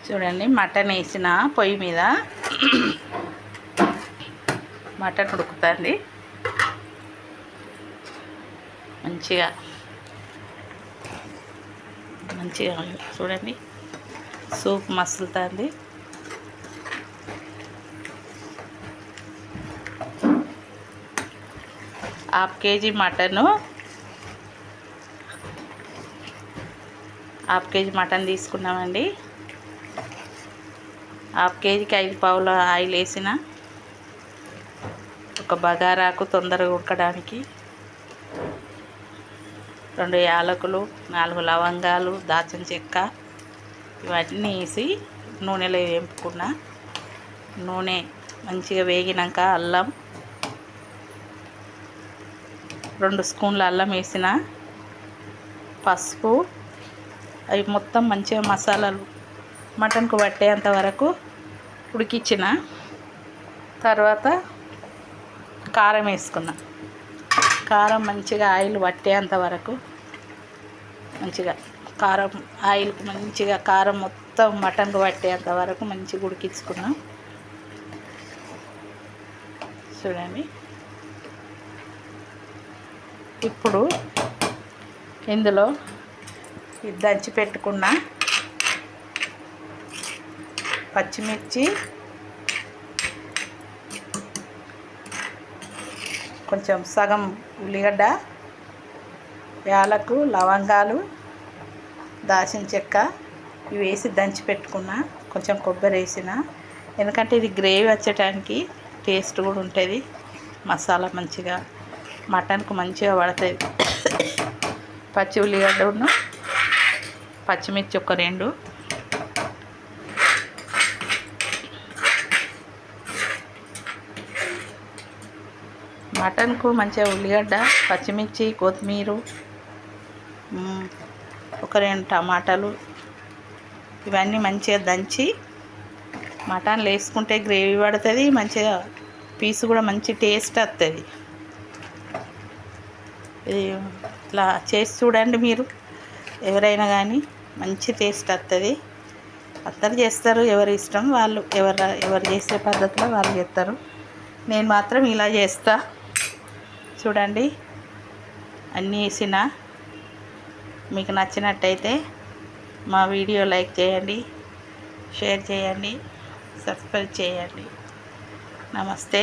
చూడండి, మటన్ వేసిన పొయ్యి మీద మటన్ ఉడుకుతుంది మంచిగా చూడండి, సూప్ మసులుతుంది. హాఫ్ కేజీ మటన్ తీసుకున్నామండి. హాఫ్ కేజీకి 5 పావుల ఆయిల్ వేసిన, ఒక బగారాకు తొందరగా ఉడకడానికి, 2 యాలకులు, 4 లవంగాలు, దాల్చిన చెక్క ఇవన్నీ వేసి నూనెలో వేపుకున్న. నూనె మంచిగా వేగినాక అల్లం 2 స్పూన్ల అల్లం వేసిన, పసుపు, అవి మొత్తం మంచిగా మసాలాలు మటన్కు పట్టేంత వరకు ఉడికించిన తర్వాత కారం వేసుకున్నా. కారం మంచిగా ఆయిల్ పట్టేంత వరకు మంచిగా కారం మొత్తం మటన్కు పట్టేంత వరకు మంచిగా ఉడికించుకున్నాం. చూడండి, ఇప్పుడు ఇందులో దంచి పెట్టుకున్న పచ్చిమిర్చి, కొంచెం సగం ఉల్లిగడ్డ, యాలకు, లవంగాలు, దాల్చిన చెక్క ఇవి వేసి దంచి పెట్టుకున్న. కొంచెం కొబ్బరి వేసిన, ఎందుకంటే ఇది గ్రేవీ వచ్చేటానికి టేస్ట్ కూడా ఉంటుంది. మసాలా మంచిగా మటన్కు మంచిగా పడుతుంది. పచ్చి ఉల్లిగడ్డను, పచ్చిమిర్చి ఒక 2, మటన్కు మంచిగా ఉల్లిగడ్డ, పచ్చిమిర్చి, కొత్తిమీర, ఒక 2 టమాటాలు ఇవన్నీ మంచిగా దంచి మటన్లో వేసుకుంటే గ్రేవీ పడుతుంది. మంచిగా పీసు కూడా మంచి టేస్ట్ వస్తుంది. ఇది ఇట్లా చేసి చూడండి, మీరు ఎవరైనా కానీ మంచి టేస్ట్ వస్తుంది. అందరు చేస్తారు, ఎవరి ఇష్టం వాళ్ళు, ఎవరు చేసే పద్ధతిలో వాళ్ళు చేస్తారు. నేను మాత్రం ఇలా చేస్తా. చూడండి, అన్నీ వేసిన. మీకు నచ్చినట్టయితే మా వీడియో లైక్ చేయండి, షేర్ చేయండి, సబ్స్క్రైబ్ చేయండి. నమస్తే.